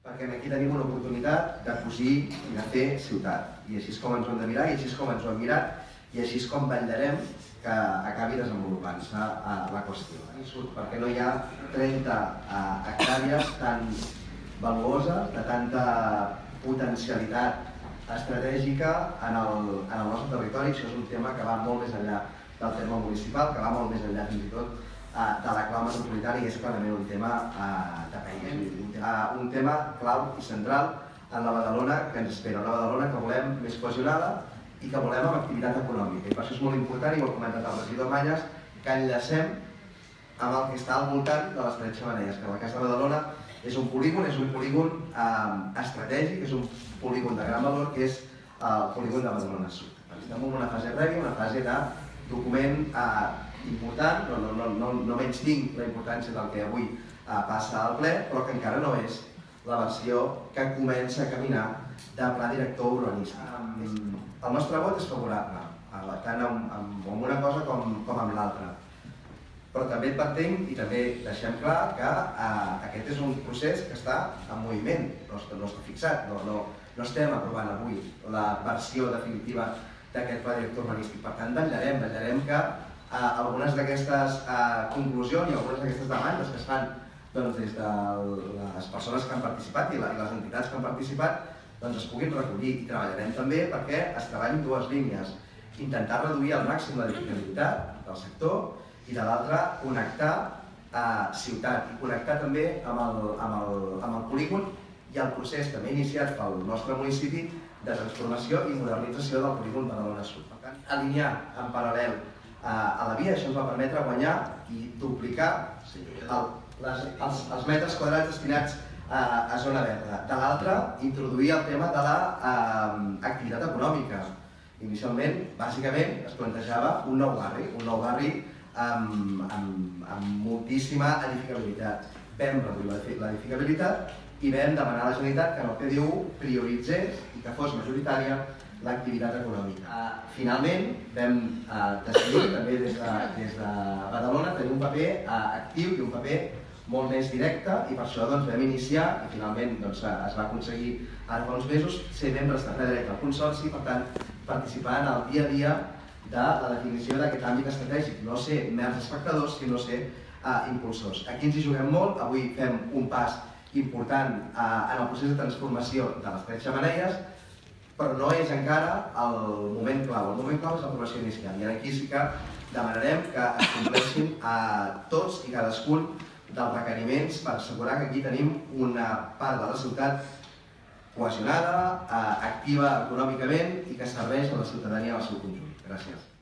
Perquè aquí tenim una oportunitat de cosir i de fer ciutat. I així és com ens ho hem de mirar, i així és com ens ho hem mirat, i així és com vetllarem que acabi desenvolupant-se la qüestió. Perquè no hi ha 30 hectàrees tan valuoses, de tanta potencialitat estratègica en el nostre territori. Això és un tema que va molt més enllà del terme municipal, que va molt més enllà fins i tot de la clau metropolitana, i és clarament un tema de país, un tema clau i central en la Badalona que ens espera, una Badalona que volem més cohesionada i que volem amb activitat econòmica. I per això és molt important, i ho ha comentat el regidor Malles, que enllacem amb el que està al voltant de les Tres Xemeneies, que la Casa de Badalona és un polígon estratègic, és un polígon de gran valor, que és el polígon de Badalona Sud. Estem en una fase prèvia, una fase de document important, no menys tinc la importància del que avui passa al ple, però que encara no és la versió que comença a caminar de pla director urbanístic. El nostre vot és favorable, tant amb una cosa com amb l'altra. Però també advertim i també deixem clar que aquest és un procés que està en moviment, no està fixat, no estem aprovant avui la versió definitiva d'aquest pla director urbanístic. Per tant, vetllarem que algunes d'aquestes conclusions i algunes d'aquestes demandes que es fan des de les persones que han participat i les entitats que han participat es puguin recollir, i treballarem també perquè es treballin dues línies: intentar reduir al màxim l'edificabilitat del sector i de l'altra connectar ciutat i connectar també amb el polígon i el procés també iniciat pel nostre municipi de transformació i modernització del polígon Badalona Sud. Per tant, alinear en paral·lel a la via, això ens va permetre guanyar i duplicar els metres quadrats destinats a zona verda. De l'altra, introduir el tema de l'activitat econòmica. Inicialment, bàsicament, es plantejava un nou barri amb moltíssima edificabilitat. Vam reduir l'edificabilitat i vam demanar a la Generalitat que en el PDU prioritzés i que fos majoritària l'activitat econòmica. Finalment, vam decidir, també des de Badalona, tenir un paper actiu i un paper molt més directe, i per això vam iniciar, i finalment es va aconseguir ara fa uns mesos, ser membres de ple dret del Consorci, per tant, participar en el dia a dia de la definició d'aquest àmbit estratègic, no ser mers espectadors, sinó ser impulsors. Aquí ens hi juguem molt, avui fem un pas important en el procés de transformació de les Tres Xemeneies, però no és encara el moment clau. El moment clau és l'aprovació inicial, i aquí sí que demanarem que es compleixin tots i cadascun dels requeriments per assegurar que aquí tenim una part de la ciutat cohesionada, activa econòmicament i que serveix a la ciutadania en el seu conjunt. Gràcies.